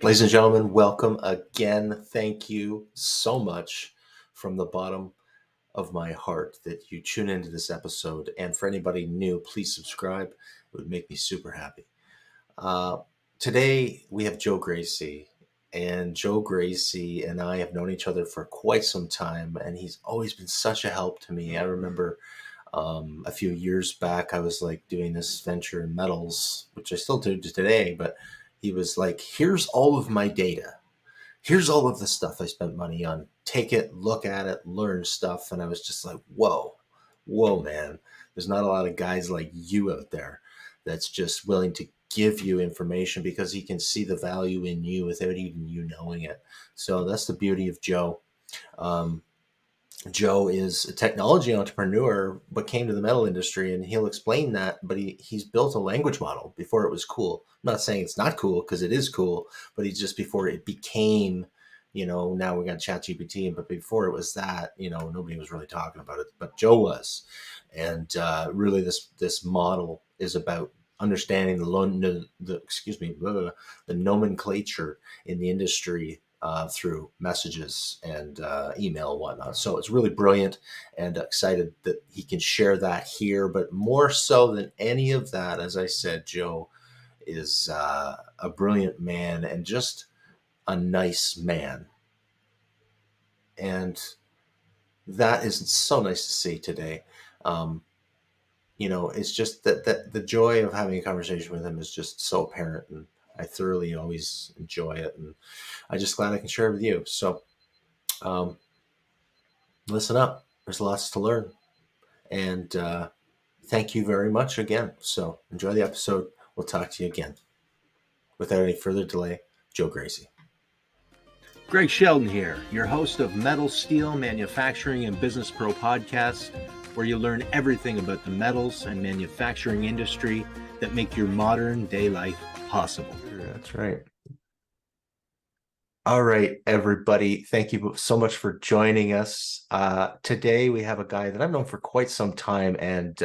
Ladies and gentlemen, welcome again. Thank you so much from the bottom of my heart that you tune into this episode. And for anybody new, please subscribe. It would make me super happy. Uh, Today, we have Joe Graci. And Joe Graci and I have known each other for quite some time, and he's always been such a help to me. I remember a few years back, I was like doing this venture in metals, which I still do today, but he was like, here's all of my data. Here's all of the stuff I spent money on. Take it, look at it, learn stuff. And I was just like, whoa, man. There's not a lot of guys like you out there that's just willing to give you information because he can see the value in you without even you knowing it. So that's the beauty of Joe. Um, Joe is a technology entrepreneur, but came to the metal industry, and he'll explain that. But he's built a language model before it was cool. I'm not saying it's not cool because it is cool, but he's just before it became, now we got ChatGPT, but before it was that, nobody was really talking about it, but Joe was. And really, this model is about understanding the nomenclature in the industry through messages and email and whatnot. So it's really brilliant, and excited that he can share that here. But more so than any of that, as I said, Joe is a brilliant man and just a nice man. And that is so nice to see today. Um, it's just that the joy of having a conversation with him is just so apparent, and I thoroughly always enjoy it. And I'm just glad I can share it with you. So, um, listen up. There's lots to learn. And thank you very much again. So enjoy the episode. We'll talk to you again. Without any further delay, Joe Graci. Greg Sheldon here, your host of Metal, Steel, Manufacturing, and Business Pro podcast, where you learn everything about the metals and manufacturing industry that make your modern day life possible. That's right. All right, everybody. Thank you so much for joining us. Today, we have a guy that I've known for quite some time, and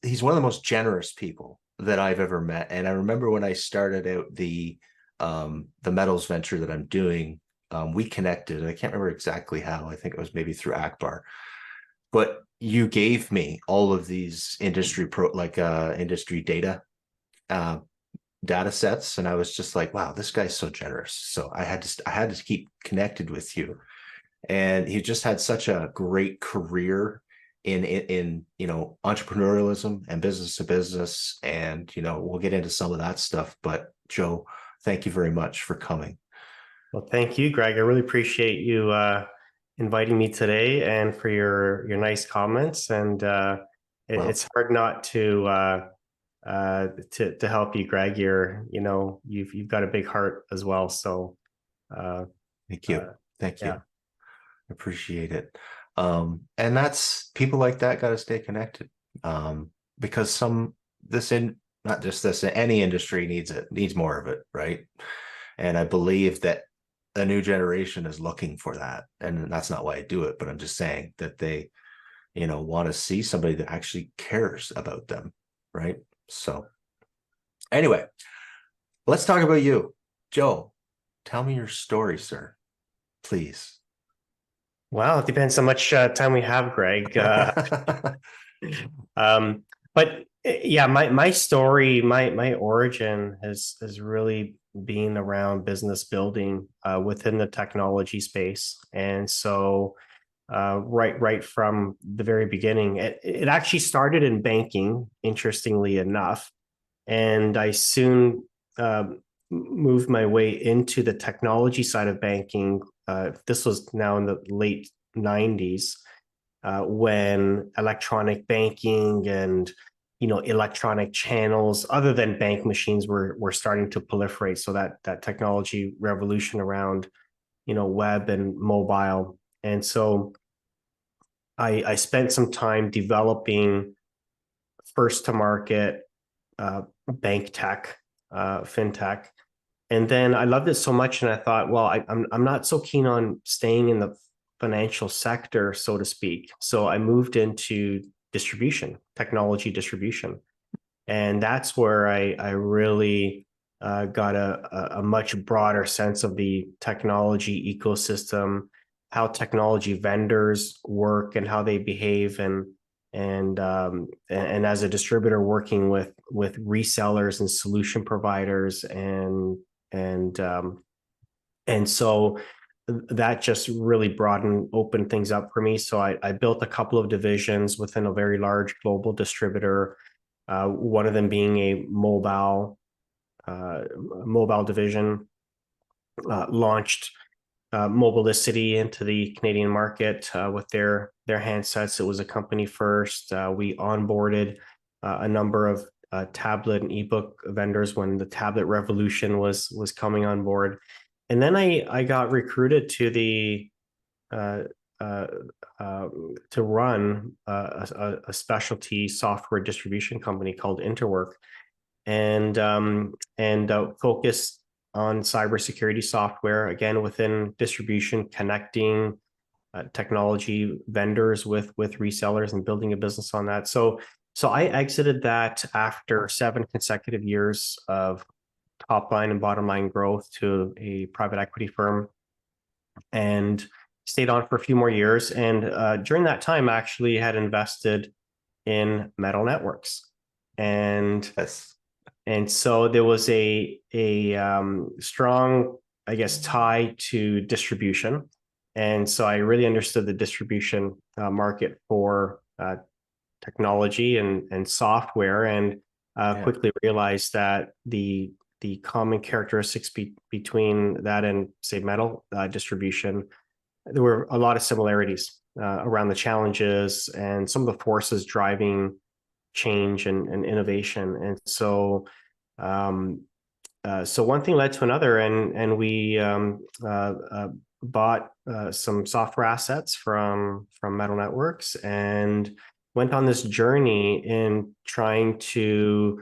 he's one of the most generous people that I've ever met. And I remember when I started out the metals venture that I'm doing, we connected. I can't remember exactly how. I think it was maybe through Akbar. But you gave me all of these industry data data sets, and I was just like, wow, this guy's so generous. So I had to keep connected with you. And he just had such a great career in entrepreneurialism and business to business, and we'll get into some of that stuff. But Joe, thank you very much for coming. Well, thank you, Greg. I really appreciate you inviting me today, and for your nice comments. And it's hard not to help you, Greg. You've got a big heart as well. So thank you. Thank you. Yeah. Appreciate it. And that's, people like that got to stay connected, because not just this, any industry needs more of it, right? And I believe that a new generation is looking for that. And that's not why I do it, but I'm just saying that they, want to see somebody that actually cares about them, right? So anyway, let's talk about you. Joe, tell me your story, sir, please. Well, it depends how much time we have, Greg. But yeah, my story, my origin has really been around business building within the technology space. And so right from the very beginning, it actually started in banking, interestingly enough. And I soon moved my way into the technology side of banking. This was now in the late 90s, when electronic banking and electronic channels other than bank machines were starting to proliferate. So that technology revolution around web and mobile. And so I spent some time developing first to market bank tech, fintech. And then I loved it so much, and I thought, well, I'm not so keen on staying in the financial sector, so to speak. So I moved into distribution, technology distribution. And that's where I really got a much broader sense of the technology ecosystem, how technology vendors work and how they behave, and as a distributor working with resellers and solution providers, and so that just really opened things up for me. So I built a couple of divisions within a very large global distributor, one of them being a mobile division, launched Mobilicity into the Canadian market with their handsets. It was a company first. We onboarded a number of tablet and ebook vendors when the tablet revolution was coming on board, and then I got recruited to the uh, uh, to run a specialty software distribution company called Interwork, and focus on cybersecurity software, again within distribution, connecting technology vendors with resellers and building a business on that. So I exited that after 7 consecutive years of top line and bottom line growth to a private equity firm, and stayed on for a few more years. And during that time, I actually had invested in Metal Networks, and Yes. and so there was a strong, I guess, tie to distribution, and so I really understood the distribution market for technology and software, and quickly realized that the common characteristics between that and, say, metal distribution, there were a lot of similarities around the challenges and some of the forces driving change and innovation. And so one thing led to another, and we bought some software assets from Metal Networks, and went on this journey in trying to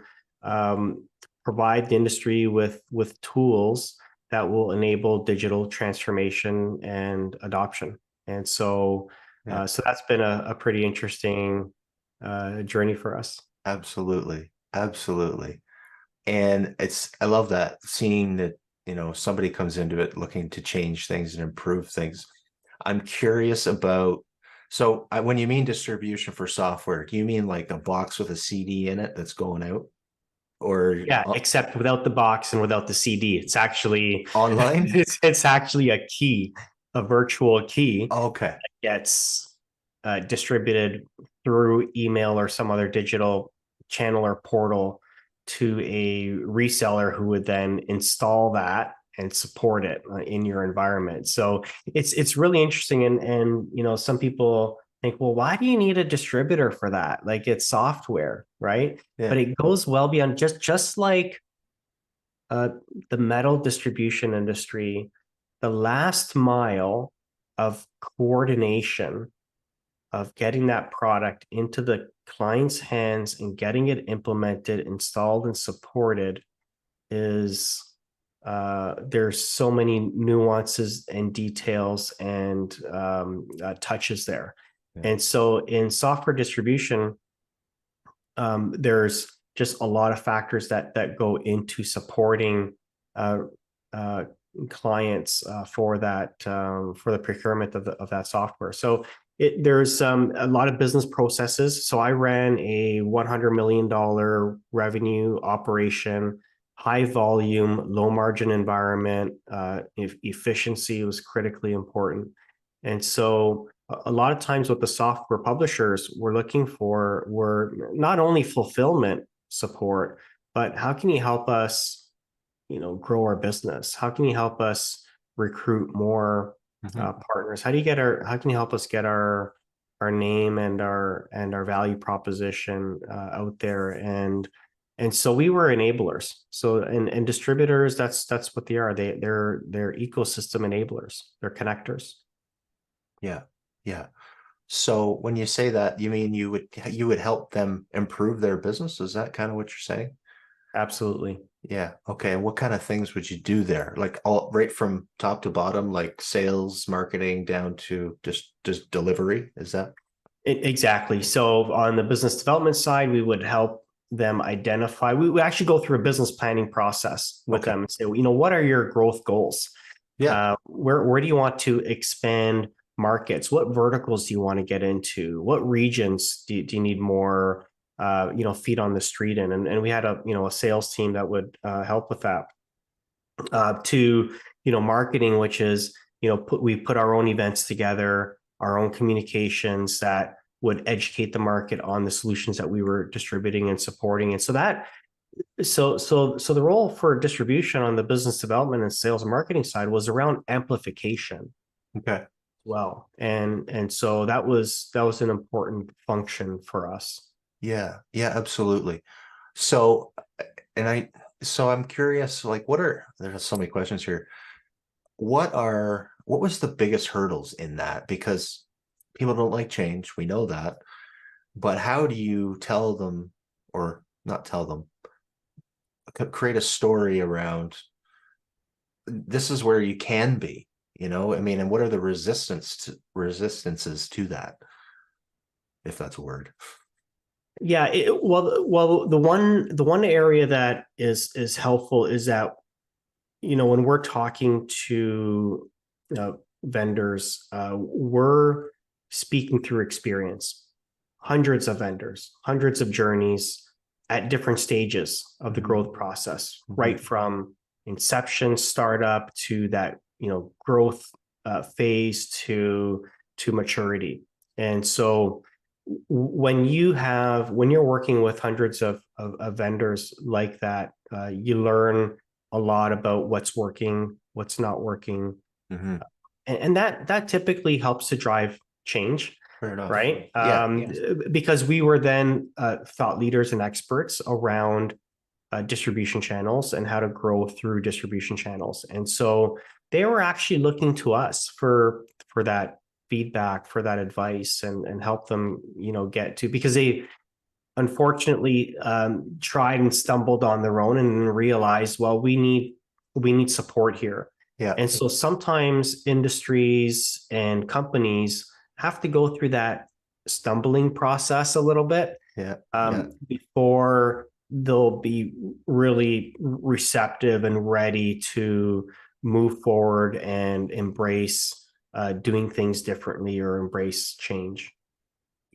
provide the industry with tools that will enable digital transformation and adoption. And so so that's been a pretty interesting journey for us. Absolutely. Absolutely. And I love that, seeing that, somebody comes into it looking to change things and improve things. I'm curious about, so when you mean distribution for software, do you mean like a box with a CD in it that's going out? Or Yeah, except without the box and without the CD. It's actually online? it's actually a key, a virtual key Okay. that gets distributed through email or some other digital channel or portal to a reseller who would then install that and support it in your environment. So it's really interesting, and some people think, well, why do you need a distributor for that? Like, it's software, right? Yeah. But it goes well beyond just like the metal distribution industry. The last mile of coordination of getting that product into the client's hands and getting it implemented, installed, and supported is there's so many nuances and details and touches there. Yeah. And so in software distribution, there's just a lot of factors that go into supporting clients for the procurement of that software. So there's a lot of business processes. So I ran a $100 million revenue operation, high volume, low margin environment. Efficiency was critically important. And so a lot of times what the software publishers were looking for were not only fulfillment support, but how can you help us, grow our business? How can you help us recruit more partners? How can you help us get our name and our value proposition out there? And so we were enablers. So and distributors, that's what they are. They're ecosystem enablers. They're connectors. Yeah. Yeah. So when you say that, you mean you would help them improve their business? Is that kind of what you're saying? Absolutely. Yeah. Okay. And what kind of things would you do there? Like all right from top to bottom, like sales, marketing, down to just delivery? Is that? Exactly. So on the business development side, we would help them identify. We actually go through a business planning process with Okay. them and say, what are your growth goals? Yeah. Where do you want to expand markets? What verticals do you want to get into? What regions do you need more, feet on the street in? And we had a sales team that would help with that. To marketing, which is we put our own events together, our own communications that would educate the market on the solutions that we were distributing and supporting. And so the role for distribution on the business development and sales and marketing side was around amplification. Okay. Well, and so that was an important function for us. Yeah. Yeah, absolutely. So, I'm curious, like, there's so many questions here. What was the biggest hurdles in that? Because people don't like change. We know that. But how do you tell them, or not tell them, create a story around this is where you can be, I mean, and what are the resistances to that, if that's a word? Yeah, well, the one area that is helpful is that when we're talking to vendors, we're speaking through experience. Hundreds of vendors, hundreds of journeys at different stages of the growth process, right from inception, startup, to that growth phase to maturity. And so when you're working with hundreds of vendors like that, you learn a lot about what's working, what's not working, and that typically helps to drive change. Fair enough. Right? Yeah. Because we were then thought leaders and experts around distribution channels and how to grow through distribution channels, and so they were actually looking to us for that feedback, for that advice, and help them get to, because they unfortunately tried and stumbled on their own and realized, well, we need support here. Yeah. And so sometimes industries and companies have to go through that stumbling process a little bit before they'll be really receptive and ready to move forward and embrace doing things differently or embrace change.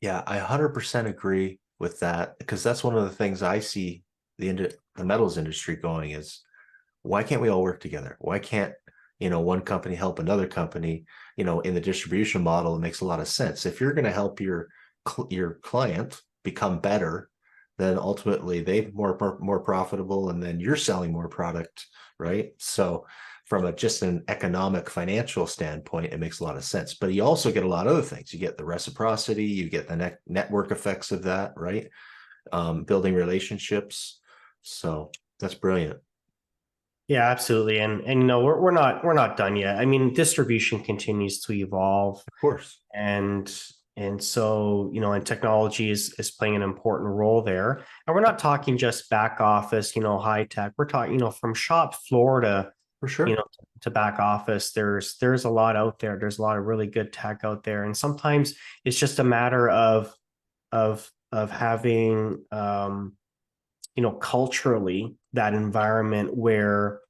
Yeah, I 100% agree with that, because that's one of the things I see the metals industry going is, why can't we all work together? Why can't one company help another company? In the distribution model, it makes a lot of sense. If you're going to help your client become better, then ultimately they're more profitable, and then you're selling more product, right? So from just an economic financial standpoint, it makes a lot of sense. But you also get a lot of other things. You get the reciprocity, you get the network effects of that, right? Building relationships. So that's brilliant. Yeah, absolutely. And we're not done yet. I mean, distribution continues to evolve. Of course. And so, and technology is playing an important role there. And we're not talking just back office, high tech. We're talking, from shop floor to, For sure. to back office. There's a lot out there. There's a lot of really good tech out there. And sometimes it's just a matter of having, culturally that environment where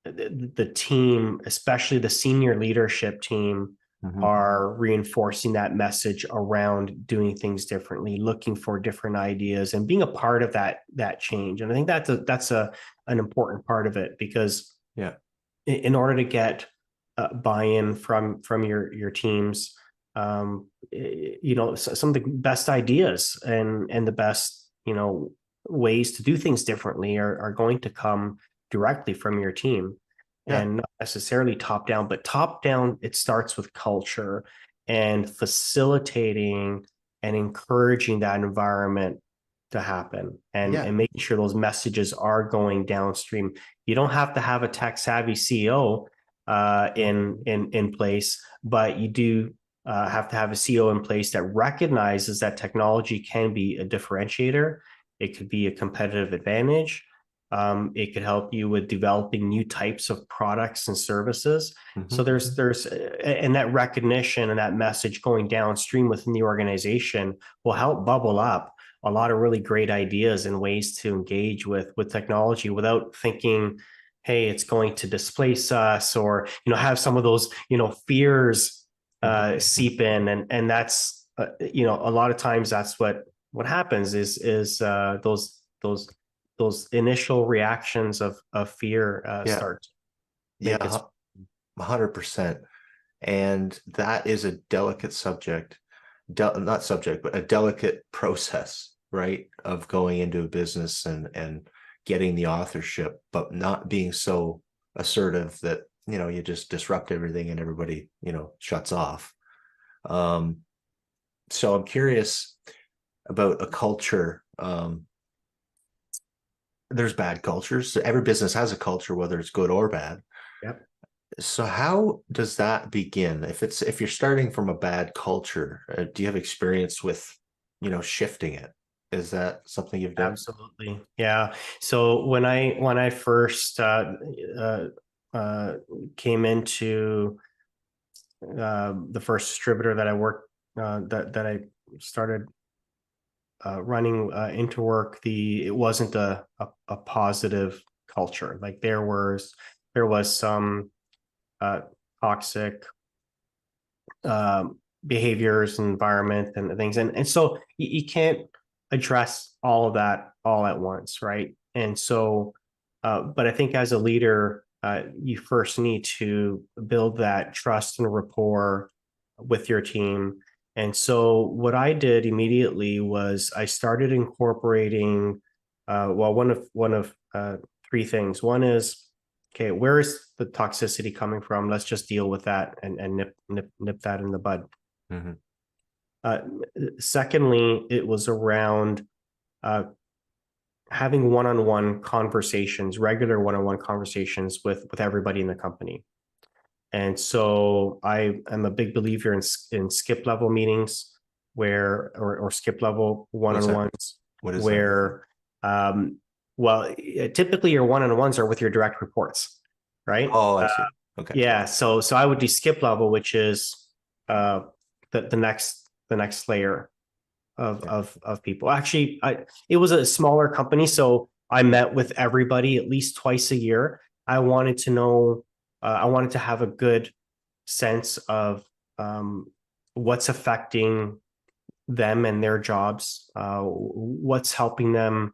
the team, especially the senior leadership team, are reinforcing that message around doing things differently, looking for different ideas, and being a part of that change. And I think that's an important part of it, because in order to get buy-in from your teams, some of the best ideas and the best ways to do things differently are going to come directly from your team, and not necessarily top down. But top down, it starts with culture and facilitating and encouraging that environment to happen, and making sure those messages are going downstream. You don't have to have a tech savvy CEO in place, but you do have to have a CEO in place that recognizes that technology can be a differentiator. It could be a competitive advantage. It could help you with developing new types of products and services. So there's and that recognition and that message going downstream within the organization will help bubble up a lot of really great ideas and ways to engage with technology without thinking, hey, it's going to displace us, or have some of those fears seep in, and that's a lot of times that's what happens is those initial reactions of fear Yeah. start make Yeah. its 100%. And that is a delicate subject, not subject, but a delicate process, right? Of going into a business and getting the authorship, but not being so assertive that, you just disrupt everything and everybody, shuts off. Um, so I'm curious about a culture. There's bad cultures. So every business has a culture, whether it's good or bad. Yep. So how does that begin? If you're starting from a bad culture, do you have experience with, shifting it? Is that something you've done? Absolutely. Yeah. So when I first uh, uh, came into the first distributor that I worked that I started running into work, it wasn't a positive culture. Like there was some uh, toxic behaviors, environment, and things, and so you can't address all of that all at once, right? And so, but I think as a leader, you first need to build that trust and rapport with your team. And so, what I did immediately was I started incorporating, well, one of three things. One is, okay, where is the toxicity coming from? Let's just deal with that and nip that in the bud. Mhm. Uh, Secondly, it was around uh, having one-on-one conversations, regular one-on-one conversations with everybody in the company. And so I am a big believer in skip level meetings or skip level What's that? one-on-ones What is that? where, well, typically your one-on-ones are with your direct reports, right? Oh, I see. Okay. Yeah. So I would do skip level, which is uh, the next layer of Yeah. of people. Actually, it was a smaller company, so I met with everybody at least twice a year. I wanted to know. I wanted to have a good sense of what's affecting them and their jobs, what's helping them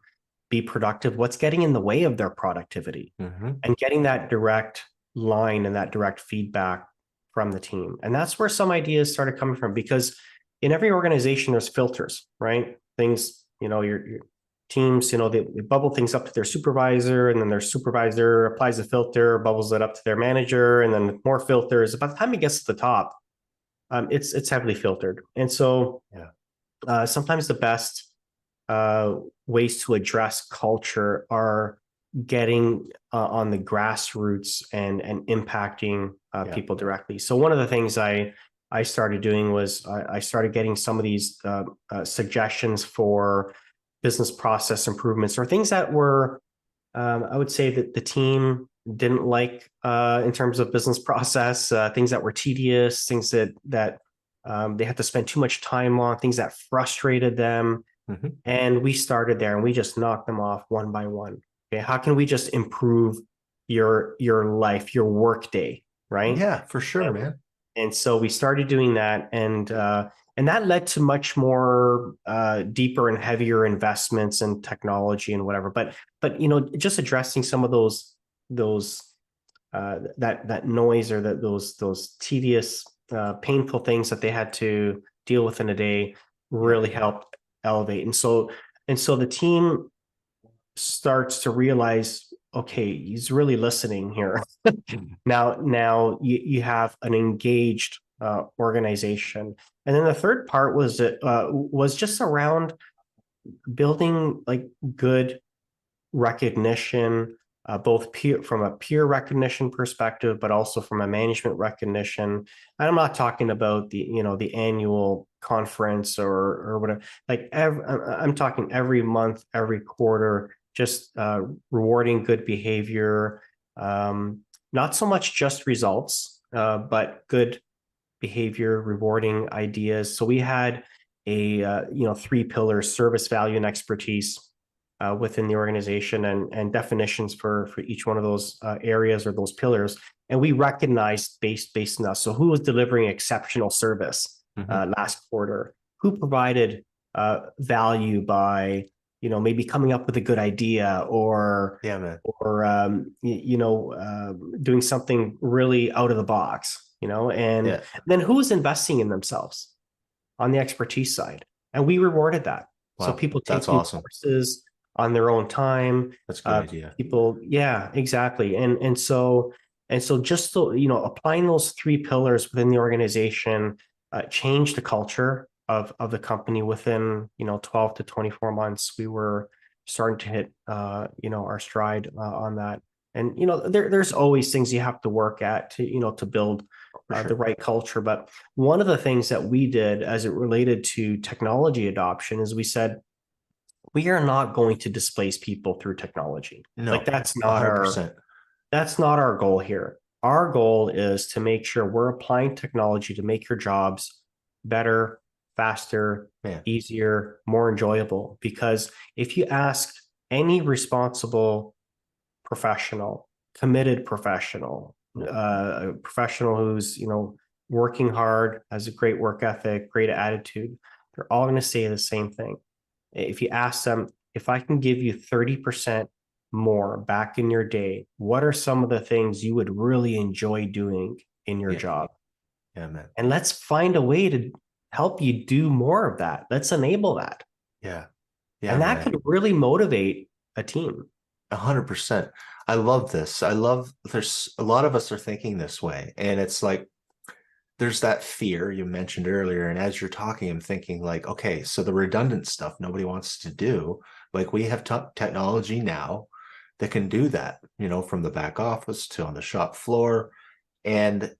be productive, what's getting in the way of their productivity, Hmm. and getting that direct line and that direct feedback from the team. And that's where some ideas started coming from, because in every organization, there's filters, right? Things, your teams, they bubble things up to their supervisor, and then their supervisor applies a filter, bubbles it up to their manager, and then more filters. By the time it gets to the top, it's heavily filtered. And so Yeah. sometimes the best uh, ways to address culture are getting on the grassroots and impacting Yeah. people directly. So one of the things I started doing was I started getting some of these suggestions for business process improvements, or things that were I would say that the team didn't like in terms of business process, things that were tedious, things that they had to spend too much time on, things that frustrated them. Hmm. And we started there and we just knocked them off one by one. Okay, how can we just improve your life, your work day, right? Yeah, for sure, And, man. and so we started doing that, and that led to much more deeper and heavier investments in technology and whatever. But just addressing some of those that noise, or those tedious, painful things that they had to deal with in a day Yeah. really helped elevate. And so the team starts to realize, okay, he's really listening here. Now you have an engaged organization. And then the third part was just around building like good recognition, both from a peer recognition perspective, but also from a management recognition. And I'm not talking about the annual conference or whatever. Like I'm talking every month, every quarter, just rewarding good behavior. Not so much just results, but good behavior, rewarding ideas. So we had three pillars: service, value, and expertise within the organization, and definitions for each one of those areas or those pillars. And we recognized based on that. So who was delivering exceptional service last quarter? Who provided value by maybe coming up with a good idea, or doing something really out of the box, and then who's investing in themselves on the expertise side. And we rewarded that. Wow, so people take awesome. courses on their own time. That's a good idea. People, yeah, exactly. And so just so, applying those three pillars within the organization changed the culture of the company. Within 12 to 24 months, we were starting to hit our stride on that. And there's always things you have to work at to build the right culture. But one of the things that we did as it related to technology adoption is we said, we are not going to displace people through technology. No, that's not 100%. That's not our goal here. Our goal is to make sure we're applying technology to make your jobs better, faster, easier, more enjoyable. Because if you ask any responsible professional, committed professional, a professional who's working hard, has a great work ethic, great attitude, they're all going to say the same thing. If you ask them, if I can give you 30% more back in your day, what are some of the things you would really enjoy doing in your job? Yeah, man. And let's find a way to help you do more of that. Let's enable that. Yeah. And that could really motivate a team. 100%. I love this. There's a lot of us are thinking this way. And it's like, there's that fear you mentioned earlier. And as you're talking, I'm thinking like, okay, so the redundant stuff nobody wants to do. Like, we have technology now that can do that, from the back office to on the shop floor. And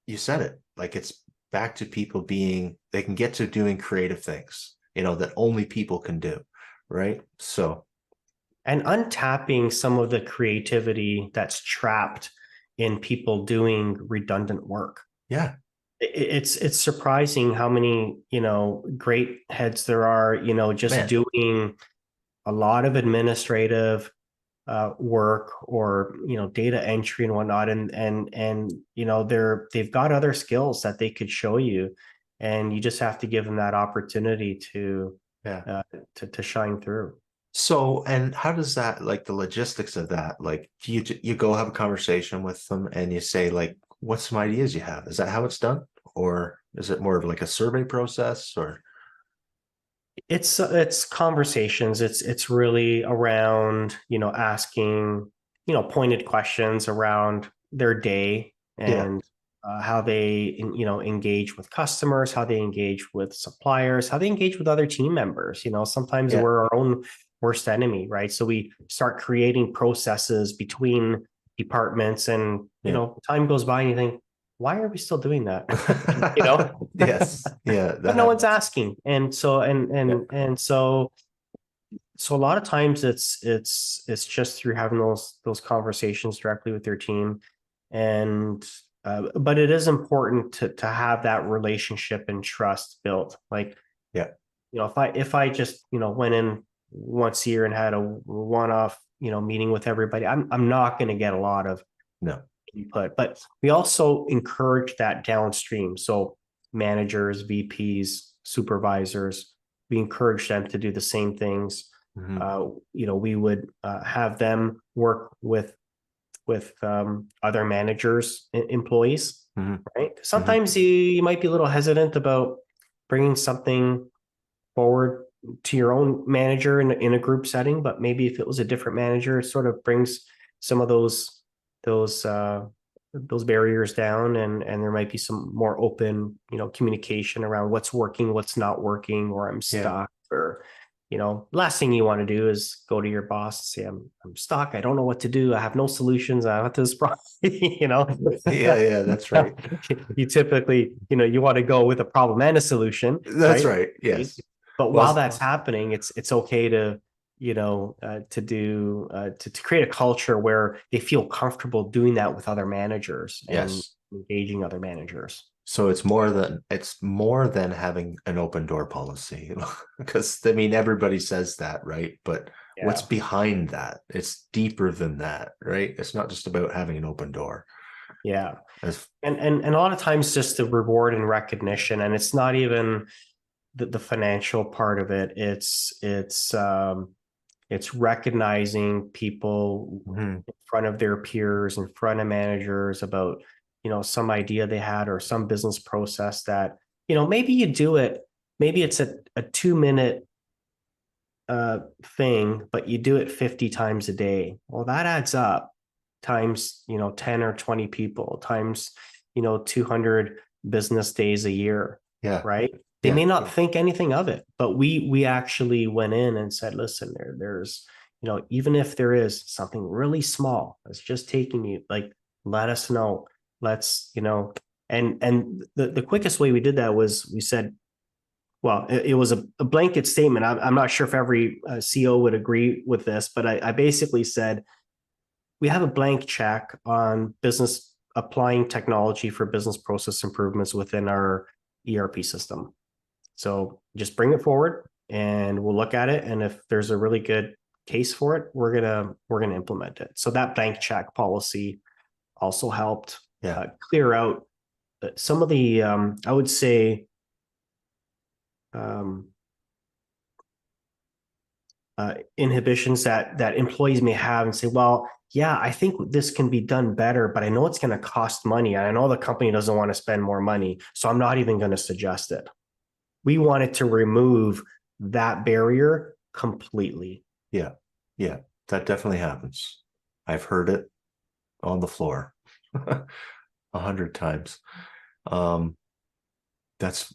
you said it, like, it's back to people they can get to doing creative things, that only people can do. Right. So. And untapping some of the creativity that's trapped in people doing redundant work. Yeah. It's surprising how many, great heads there are, just doing a lot of administrative work, or, data entry and whatnot. And they've got other skills that they could show you, and you just have to give them that opportunity to shine through. So, and how does that, like, the logistics of that, like, you go have a conversation with them and you say, like, what's some ideas you have? Is that how it's done? Or is it more of like a survey process? Or it's conversations. It's really around, asking, pointed questions around their day, and how they, engage with customers, how they engage with suppliers, how they engage with other team members. Sometimes we're our own worst enemy, right? So we start creating processes between departments, and time goes by and you think, why are we still doing that? Yes. Yeah. But no one's asking. And so so a lot of times it's just through having those conversations directly with your team. And but it is important to have that relationship and trust built. Like, if I just went in once a year and had a one-off meeting with everybody, I'm not going to get a lot of input. But we also encourage that downstream. So managers, VPs, supervisors, we encourage them to do the same things. We would have them work with other managers, employees, right? Sometimes you might be a little hesitant about bringing something forward to your own manager in a group setting, but maybe if it was a different manager, it sort of brings some of those barriers down, and there might be some more open, communication around what's working, what's not working, or I'm stuck, or, last thing you want to do is go to your boss and say, I'm stuck. I don't know what to do. I have no solutions. I have this problem, Yeah, that's right. You typically, you want to go with a problem and a solution. That's right. Yes. But while that's happening, it's okay to, to create a culture where they feel comfortable doing that with other managers and engaging other managers. So it's more than having an open door policy. Because I mean everybody says that, right? But what's Yeah. behind that? It's deeper than that, right? It's not just about having an open door. Yeah. As And a lot of times just the reward and recognition, and it's not even the financial part of it. It's recognizing people Mhm. in front of their peers, in front of managers about, some idea they had or some business process that, maybe you do it, maybe it's a 2 minute thing, but you do it 50 times a day. Well, that adds up times, 10 or 20 people times, 200 business days a year, Yeah, right? They yeah, may not think anything of it, but we actually went in and said, listen, there's, even if there is something really small that's just taking you, like, let us know. Let's, and the quickest way we did that was we said, well, it was a blanket statement. I'm not sure if every CO would agree with this, but I basically said we have a blank check on business applying technology for business process improvements within our ERP system. So just bring it forward and we'll look at it. And if there's a really good case for it, we're gonna implement it. So that blank check policy also helped yeah. clear out some of the I would say um, inhibitions that employees may have and say, well, yeah, I think this can be done better, but I know it's going to cost money. And I know the company doesn't want to spend more money. So I'm not even going to suggest it. We wanted to remove that barrier completely. Yeah, yeah, that definitely happens. I've heard it on the floor 100 times. Um, that's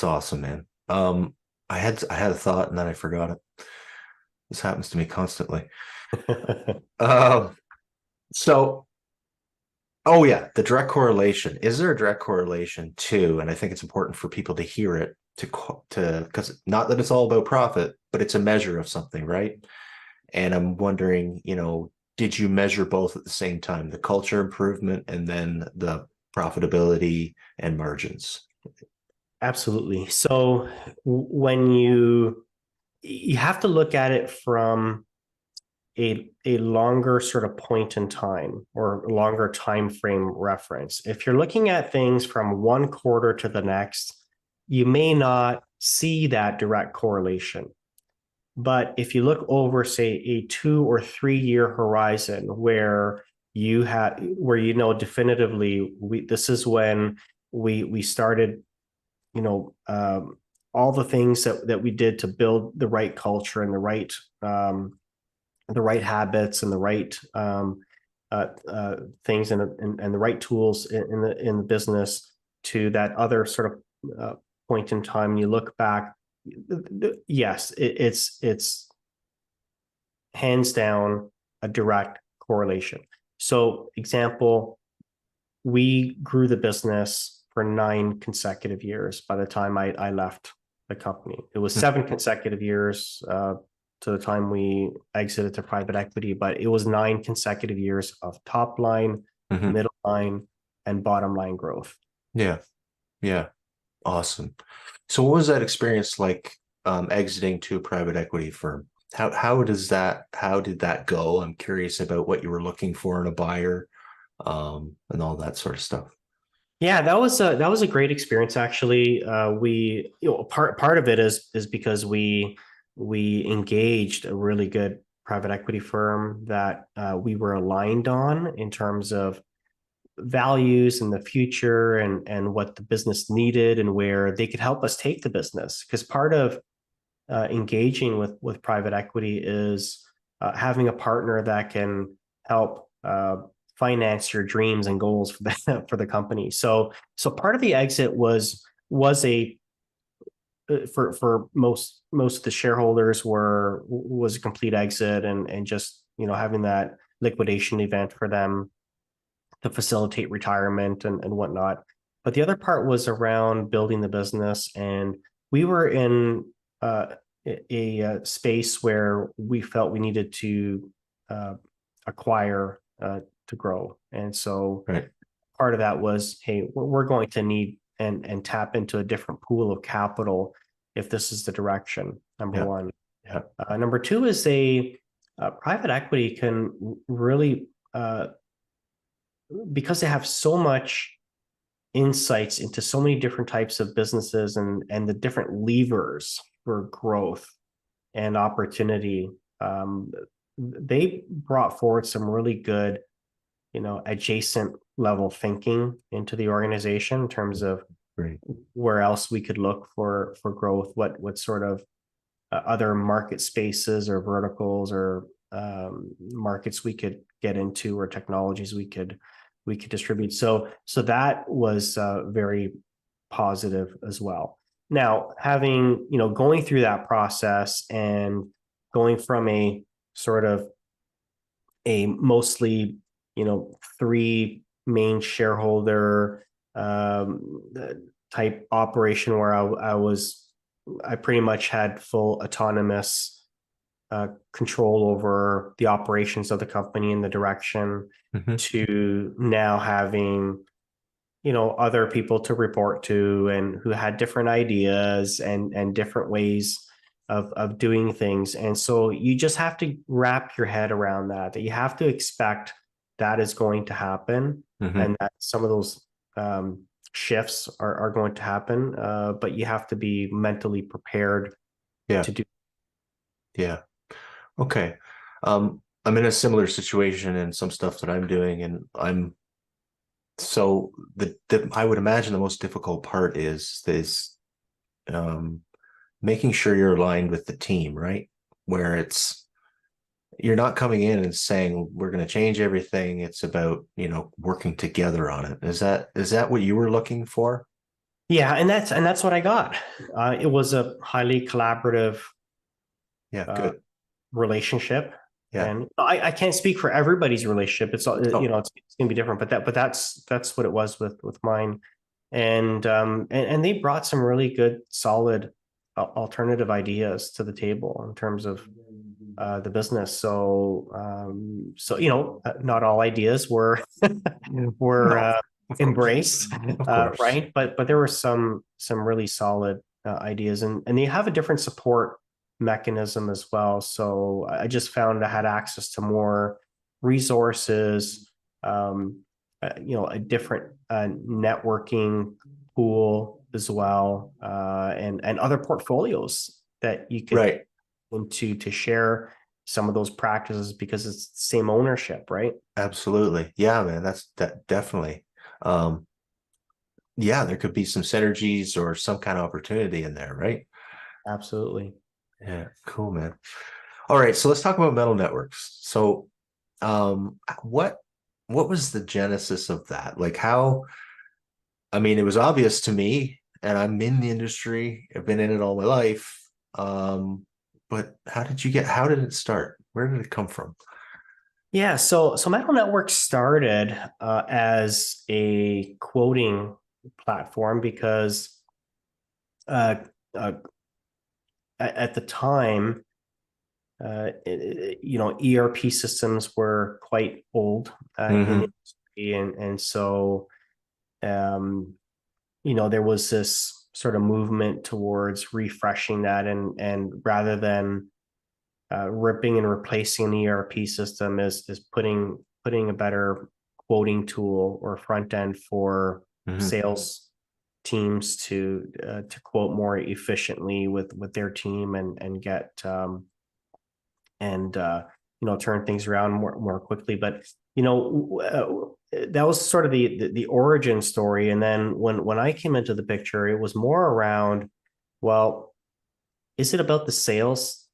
awesome, man. I had a thought and then I forgot it. This happens to me constantly. Um, so oh yeah, the direct correlation. Is there a direct correlation too? And I think it's important for people to hear it to because not that it's all about profit, but it's a measure of something, right? And I'm wondering, did you measure both at the same time, the culture improvement and then the profitability and margins? Absolutely. So when you have to look at it from a longer sort of point in time or longer time frame reference. If you're looking at things from one quarter to the next, you may not see that direct correlation. But if you look over, say, a 2 or 3 year horizon where definitively this is when we started, you know, um, all the things that we did to build the right culture and the right habits and the right things and the right tools in the business to that other sort of point in time. You look back, yes, it's hands down a direct correlation. So, example, we grew the business for 9 consecutive years by the time I left the company. It was 7 consecutive years to the time we exited to private equity, but it was 9 consecutive years of top line, Mhm. middle line, and bottom line growth. Yeah, yeah, awesome. So, what was that experience like exiting to a private equity firm? How did that go? I'm curious about what you were looking for in a buyer, and all that sort of stuff. Yeah, that was a great experience actually. We part of it is because we engaged a really good private equity firm that we were aligned on in terms of values in the future and what the business needed and where they could help us take the business. Because part of engaging with private equity is having a partner that can help finance your dreams and goals for the for the company. So part of the exit was a for most of the shareholders was a complete exit and just having that liquidation event for them to facilitate retirement and whatnot. But the other part was around building the business, and we were in a space where we felt we needed to uh, acquire to grow. And so Right. part of that was, hey, we're going to need and tap into a different pool of capital if this is the direction. Number Yeah. one. Yeah. Number two is private equity can really, because they have so much insights into so many different types of businesses and the different levers for growth and opportunity. They brought forward some really good, adjacent level thinking into the organization in terms of Great. where else we could look for growth, what sort of other market spaces or verticals or markets we could get into, or technologies we could distribute. So that was very positive as well. Now, having going through that process and going from a sort of a mostly three main shareholder type operation where I pretty much had full autonomous control over the operations of the company and the direction, to now having other people to report to and who had different ideas and different ways of doing things. And so you just have to wrap your head around that you have to expect that is going to happen, and that some of those shifts are going to happen, but you have to be mentally prepared to do. Yeah. Okay. I'm in a similar situation in some stuff that I'm doing, and so I would imagine the most difficult part is making sure you're aligned with the team, right? Where you're not coming in and saying we're going to change everything. It's about, working together on it. Is that what you were looking for? Yeah, and that's what I got. It was a highly collaborative Good. relationship. Yeah. And I can't speak for everybody's relationship. It's Oh. it's gonna be different, but that's what it was with mine. And they brought some really good, solid alternative ideas to the table in terms of the business. So not all ideas were were No, of course. embraced, Of course. right? But there were some really solid ideas, and they have a different support mechanism as well. So I just found I had access to more resources, a different networking pool as well, and other portfolios that you could Right. into to share some of those practices, because it's the same ownership, right? Absolutely. Yeah, man. That definitely. Yeah, there could be some synergies or some kind of opportunity in there, right? Absolutely. Yeah, cool, man. All right, so let's talk about metal networks. So, what was the genesis of that? Like how, I mean, it was obvious to me, and I'm in the industry. I've been in it all my life. But how did it start? Where did it come from? Yeah, so Metal Network started as a quoting platform because uh, uh, at the time, ERP systems were quite old in the industry, and so there was this sort of movement towards refreshing that, and rather than ripping and replacing an ERP system, is putting a better quoting tool or front end for sales teams to quote more efficiently with their team and get turn things around more quickly. But that was sort of the origin story. And then when I came into the picture, it was more around, well, is it about the sales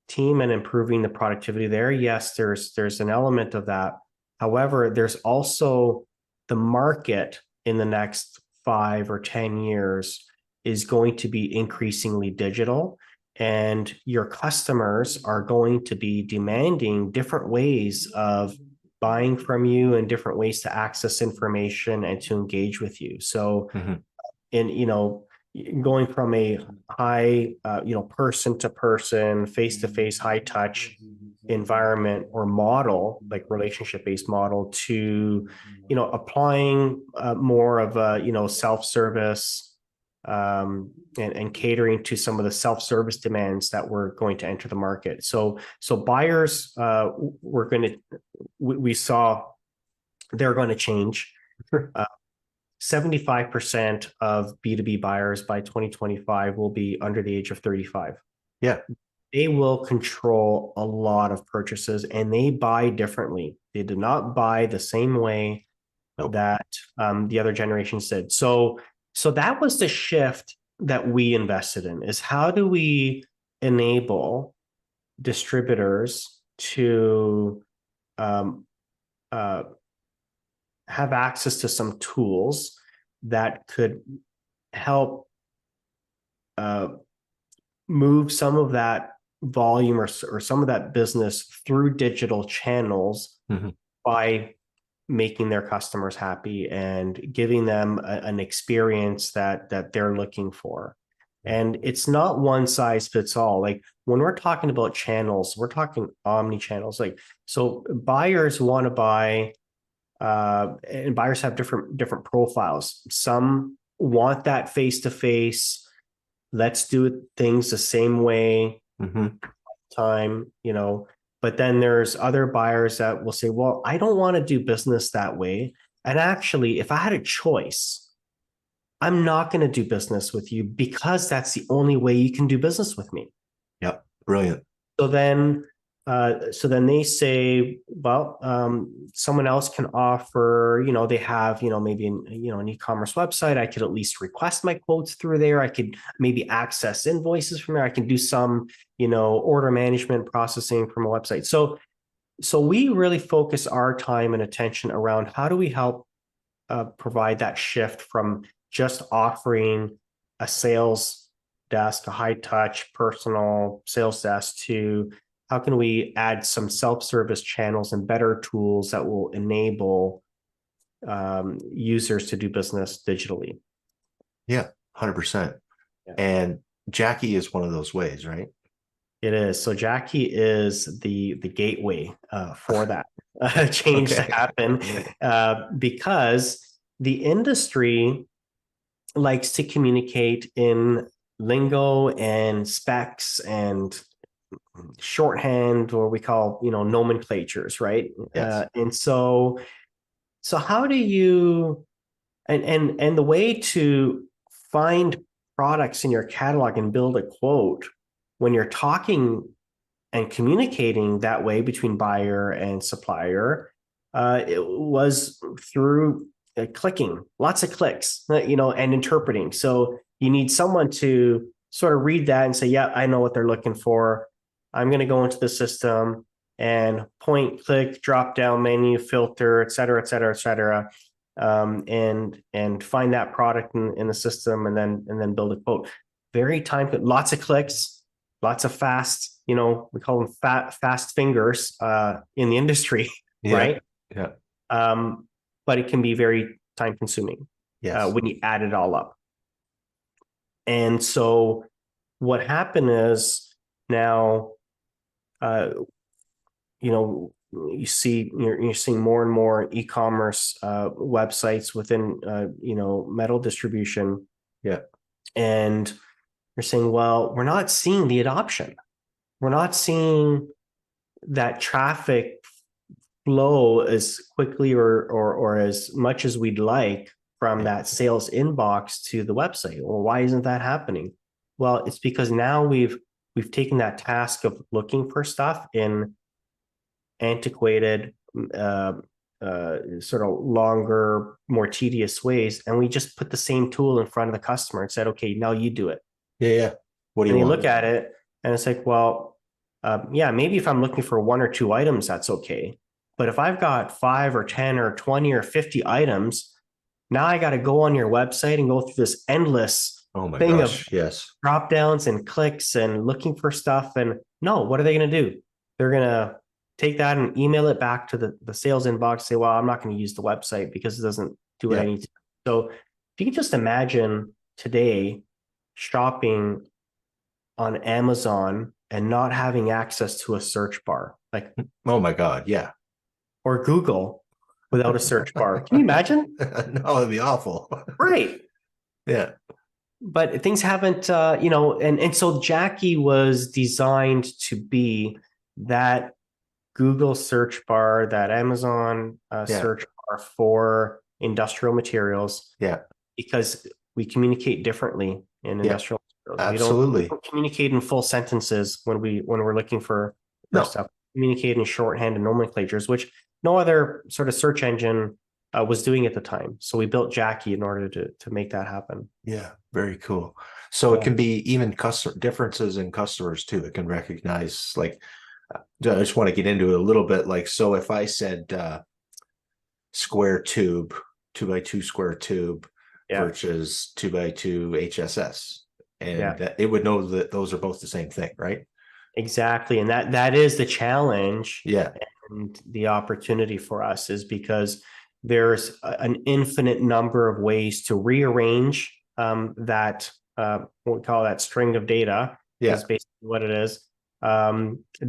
team and improving the productivity there? Yes, there's an element of that. However, there's also the market in the next 5 or 10 years is going to be increasingly digital, and your customers are going to be demanding different ways of buying from you and different ways to access information and to engage with you. So, going from a high, person to person, face to face, high touch environment or model, like relationship-based model, to, applying more of a, self-service, and catering to some of the self-service demands that were going to enter the market. So buyers we saw they're going to change. Sure. 75% of B2B buyers by 2025 will be under the age of 35. Yeah. They will control a lot of purchases, and they buy differently. They do not buy the same way that the other generations did. So that was the shift that we invested in, is how do we enable distributors to have access to some tools that could help move some of that volume or some of that business through digital channels by making their customers happy and giving them an experience that they're looking for. And it's not one size fits all. Like when we're talking about channels, we're talking omni channels. Like, so buyers want to buy, and buyers have different profiles. Some want that face-to-face, let's do things the same way, time, but then there's other buyers that will say, well, I don't want to do business that way. And actually, if I had a choice, I'm not going to do business with you because that's the only way you can do business with me. Yep. Brilliant. So then they say, well, someone else can offer, they have, maybe an e-commerce website. I could at least request my quotes through there. I could maybe access invoices from there. I can do some, order management processing from a website. So we really focus our time and attention around how do we help provide that shift from just offering a sales desk, a high touch personal sales desk, to how can we add some self-service channels and better tools that will enable users to do business digitally? Yeah, 100%. Yeah. And JAQI is one of those ways, right? It is. So JAQI is the gateway for that change to happen, because the industry likes to communicate in lingo and specs and shorthand, or we call nomenclatures, right? Yes. And so how do you and the way to find products in your catalog and build a quote when you're talking and communicating that way between buyer and supplier, it was through clicking, lots of clicks, and interpreting. So you need someone to sort of read that and say, yeah, I know what they're looking for. I'm going to go into the system and point, click, drop down menu, filter, et cetera, et cetera, et cetera, and find that product in the system, and then build a quote. Very time, lots of clicks, lots of fast, we call them fast fingers in the industry, right? Yeah. But it can be very time consuming when you add it all up. And so what happened is now, you're seeing more and more e-commerce websites within metal distribution. Yeah. And you're saying, well, we're not seeing the adoption. We're not seeing that traffic flow as quickly or as much as we'd like from that sales inbox to the website. Well, why isn't that happening? Well, it's because now we've taken that task of looking for stuff in antiquated, sort of longer, more tedious ways, and we just put the same tool in front of the customer and said, okay, now you do it. Yeah. What do you want? Look at it and it's like, well, maybe if I'm looking for 1 or 2 items, that's okay. But if I've got 5 or 10 or 20 or 50 items, now I got to go on your website and go through this endless thing of drop downs and clicks and looking for stuff. And no, what are they going to do? They're going to take that and email it back to the sales inbox, say, well, I'm not going to use the website because it doesn't do what I need to. So if you can just imagine today shopping on Amazon and not having access to a search bar. like, Oh my God. Yeah. or Google without a search bar. Can you imagine? No, it'd be awful. Right. Yeah. But things haven't, and so JAQI was designed to be that Google search bar, that Amazon Yeah. search bar for industrial materials, Yeah. because we communicate differently in Yeah. industrial materials. We Absolutely. don't communicate in full sentences when we're looking for No. stuff. We communicate in shorthand and nomenclatures, which no other sort of search engine was doing at the time. So we built JAQI in order to make that happen. Yeah. Very cool. So it Yeah. can be even customer differences in customers too. It can recognize like I just want to get into it a little bit. Like, so if I said square tube, 2x2 square tube Yeah. versus 2x2 HSS, and Yeah. that it would know that those are both the same thing, right? Exactly. And that is the challenge Yeah. and the opportunity for us, is because there's an infinite number of ways to rearrange that what we call that string of data, Yeah. is basically what it is.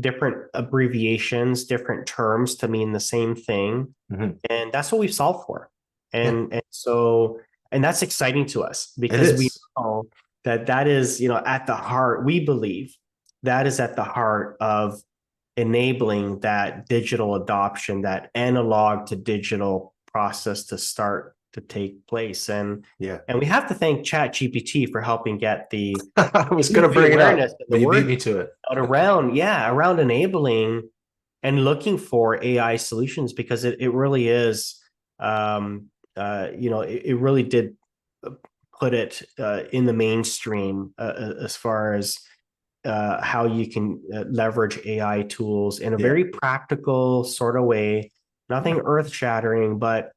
Different abbreviations, different terms to mean the same thing. Mhm. And that's what we've solved for. Yeah. And that's exciting to us, It because we is. know that is, at the heart, we believe that is at the heart of enabling that digital adoption, that analog to digital process to start to take place. Yeah. And we have to thank Chat GPT for helping get I was going to the bring it awareness up, and the but you beat word me to it. out around enabling and looking for AI solutions, because it really is, it really did put it in the mainstream as far as how you can leverage AI tools in a Yeah. very practical sort of way, nothing earth shattering, but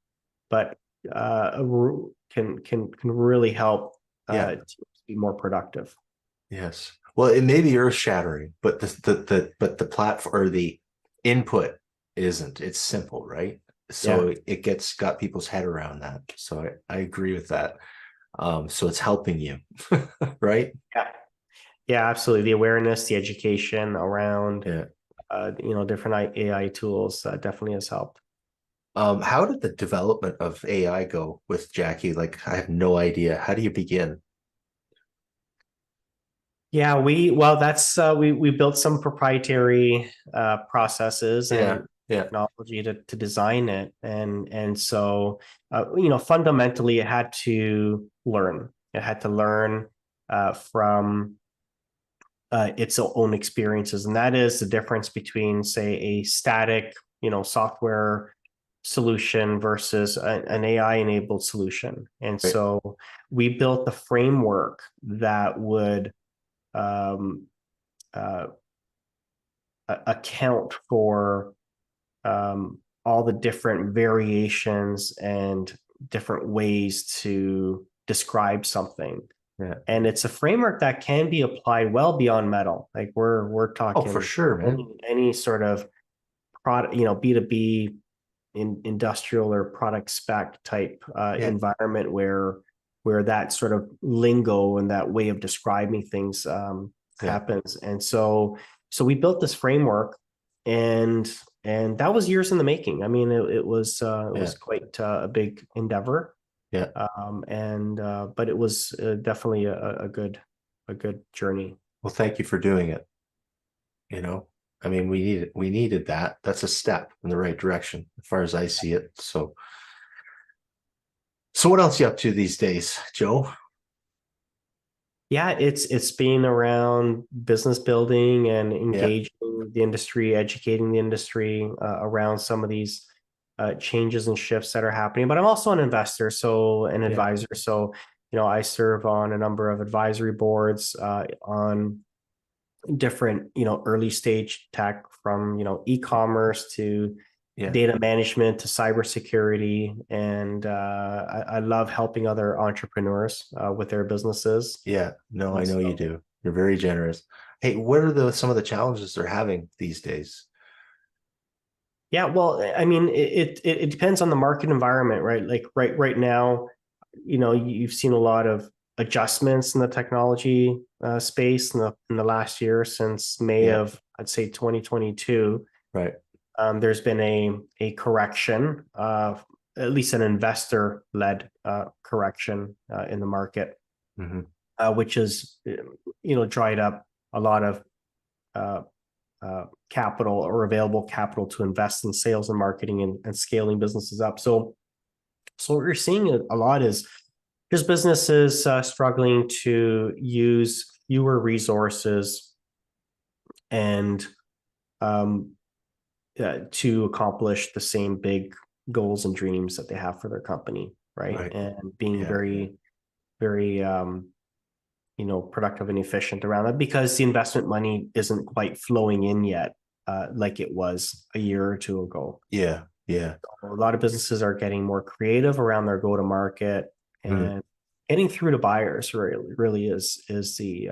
can really help Yeah. to be more productive. Yes. Well, it may be earth shattering, but the platform or the input isn't. It's simple, right? Yeah. So it got people's head around that. So I agree with that. So it's helping you, right? Yeah. Yeah, absolutely. The awareness, the education around, Yeah. different AI tools definitely has helped. How did the development of AI go with JAQI? Like, I have no idea. How do you begin? Yeah, that's we built some proprietary processes Yeah. and Yeah. technology to design it, and so fundamentally it had to learn. It had to learn from its own experiences, and that is the difference between, say, a static software solution versus an AI enabled solution. And Right. so we built the framework that would um, uh, account for all the different variations and different ways to describe something. Yeah. And it's a framework that can be applied well beyond metal. Like we're Oh, for talking sure, man. any sort of product, B2B industrial or product spec type Yeah. environment where that sort of lingo and that way of describing things Yeah. happens. And so we built this framework, and that was years in the making. I mean, it Yeah. was quite a big endeavor, Yeah. but it was definitely a good journey. Well, thank you for doing it. You know, I mean, we needed that. That's a step in the right direction, as far as I see it. So what else you up to these days, Joe? Yeah, it's being around business building and Yeah. engaging the industry, educating the industry around some of these changes and shifts that are happening. But I'm also an investor, so an Yeah. advisor. So, I serve on a number of advisory boards on different, early stage tech, from, e-commerce to Yeah. data management to cybersecurity. And I love helping other entrepreneurs with their businesses. Yeah. No, I And know you so, do. You're very generous. Hey, what are some of the challenges they're having these days? yeah, well, I mean, it depends on the market environment, right? Like right now, you've seen a lot of adjustments in the technology space in the last year, since May Yeah. of, I'd say, 2022. Right. There's been a correction, at least an investor led correction in the market, Mm-hmm. which has dried up a lot of uh, capital or available capital to invest in sales and marketing and scaling businesses up. So what we're seeing a lot is just businesses struggling to use fewer resources and to accomplish the same big goals and dreams that they have for their company, right? Right. And being Yeah. very productive and efficient around that, because the investment money isn't quite flowing in yet, like it was a year or two ago. Yeah. Yeah. A lot of businesses are getting more creative around their go to market, Mm. and getting through to buyers really is the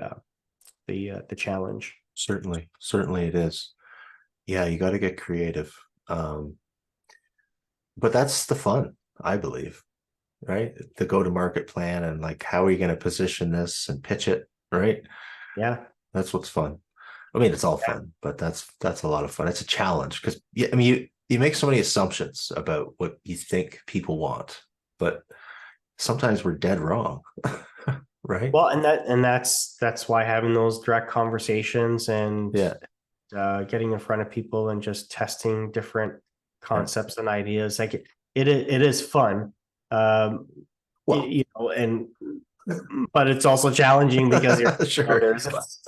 challenge. Certainly it is. Yeah, you got to get creative. But that's the fun, I believe, right? The go-to-market plan and like how are you going to position this and pitch it, right? Yeah. That's what's fun. I mean, it's all Yeah. fun, but that's a lot of fun. It's a challenge because yeah, I mean you make so many assumptions about what you think people want, but sometimes we're dead wrong, right? Well, and that's why having those direct conversations and Yeah, getting in front of people and just testing different yeah. concepts and ideas, like it is fun, um, Well, and but it's also challenging because sure. there's there's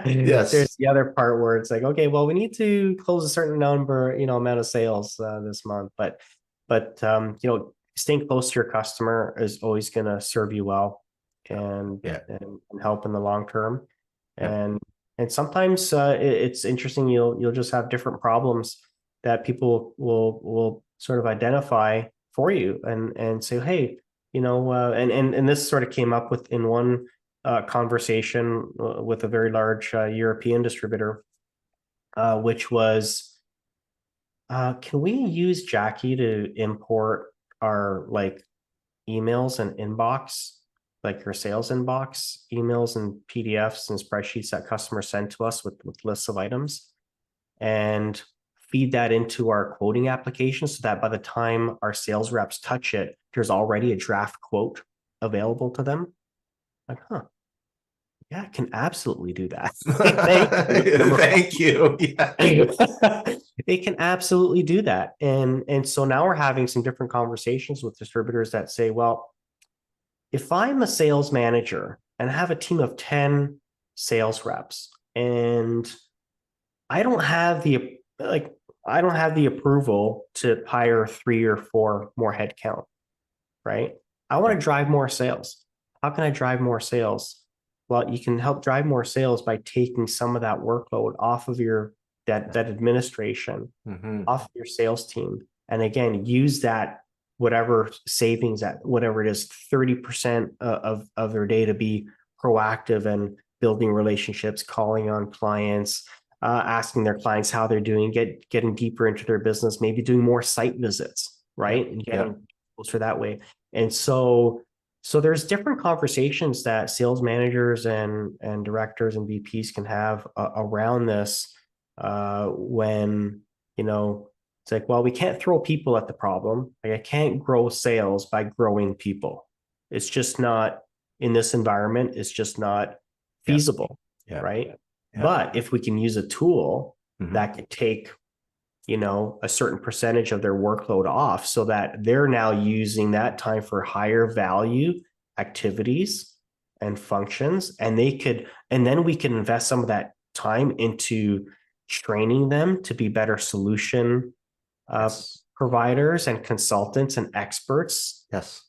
Yes. the other part where it's like, okay, well, we need to close a certain amount of sales this month, but staying close to your customer is always going to serve you well, and, Yeah. and help in the long term. Yeah. And sometimes it's interesting, you'll just have different problems that people will sort of identify for you and say, hey, and this sort of came up with in one conversation with a very large European distributor, which was, can we use JAQI to import our like emails and inbox, like your sales inbox, emails and PDFs and spreadsheets that customers send to us with lists of items, and feed that into our quoting application so that by the time our sales reps touch it, there's already a draft quote available to them. Like, huh, yeah, I can absolutely do that. Thank you. Thank you. Yeah. It can absolutely do that. And so now we're having some different conversations with distributors that say, well, if I'm a sales manager and I have a team of 10 sales reps, and I don't have the like I don't have the approval to hire 3 or 4 more headcount, right? I want to drive more sales. How can I drive more sales? Well, you can help drive more sales by taking some of that workload off of your that administration, Mhm. off of your sales team. And again, use that whatever savings at whatever it is, 30% of their day to be proactive and building relationships, calling on clients, asking their clients how they're doing, getting deeper into their business, maybe doing more site visits, Yeah. right? And Yeah. getting closer that way. And so there's different conversations that sales managers and directors and VPs can have around this, when it's like, well, we can't throw people at the problem. Like, I can't grow sales by growing people. It's just not, in this environment, it's just not Yeah. feasible, Yeah. right? Yeah. But if we can use a tool Mhm. that could take a certain percentage of their workload off, so that they're now using that time for higher value activities and functions, and then we can invest some of that time into training them to be better solution Yes. providers and consultants and experts. Yes.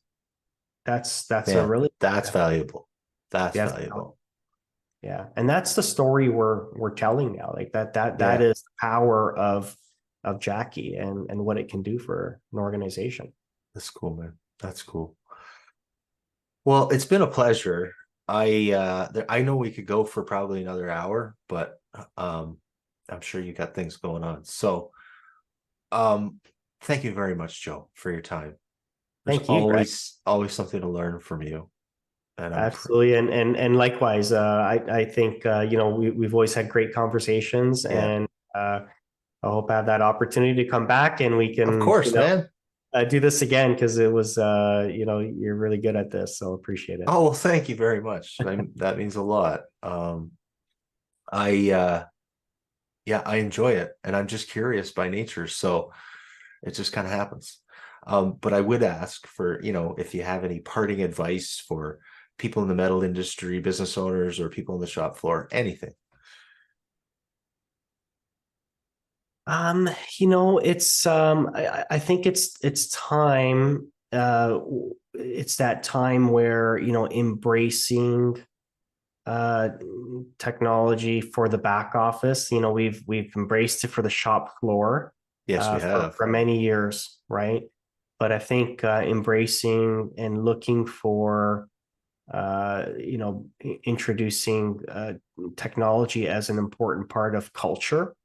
That's a Man, really, that's valuable. That's yeah, valuable. yeah, and that's the story we're telling now. Like that Yeah. is the power of JAQI and what it can do for an organization. That's cool, man. That's cool. Well, it's been a pleasure. I know we could go for probably another hour, but um I'm sure you got things going on. So um thank you very much, Joe, for your time. There's Thank you, Greg. always something to learn from you. And Absolutely, and likewise, I think we've always had great conversations, yeah, and I hope I have that opportunity to come back and we Of can, course, man. do this again, because it was, you're really good at this. So appreciate it. Oh, well, thank you very much. That means a lot. I yeah, I enjoy it, and I'm just curious by nature, so it just kind of happens. But I would ask for, if you have any parting advice for people in the metal industry, business owners, or people on the shop floor, anything. I think it's time. It's that time where, embracing uh technology for the back office. We've embraced it for the shop floor Yes, we for have. many years, right? But I think embracing and looking for introducing technology as an important part of culture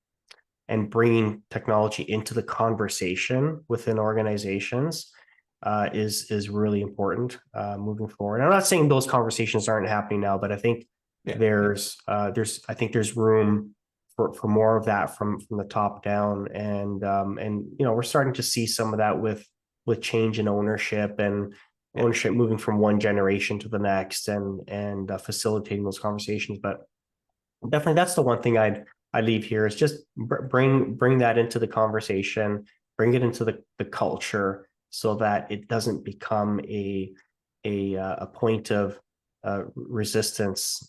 and bringing technology into the conversation within organizations is really important moving forward. I'm not saying those conversations aren't happening now, but I think Yeah. there's room for more of that from the top down, and we're starting to see some of that with change in ownership and Yeah. ownership moving from one generation to the next, and facilitating those conversations. But definitely, that's the one thing I leave here is just bring that into the conversation, bring it into the culture, so that it doesn't become a point of resistance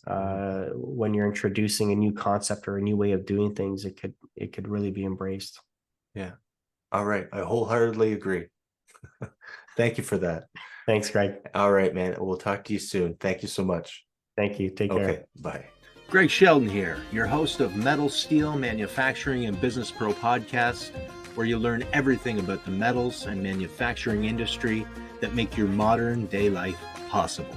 when you're introducing a new concept or a new way of doing things. It could really be embraced. Yeah. All right. I wholeheartedly agree. Thank you for that. Thanks, Greg. All right, man. We'll talk to you soon. Thank you so much. Thank you. Take care. Okay. Bye. Greg Sheldon here, your host of Metal, Steel, Manufacturing, and Business Pro podcast, where you learn everything about the metals and manufacturing industry that make your modern day life possible.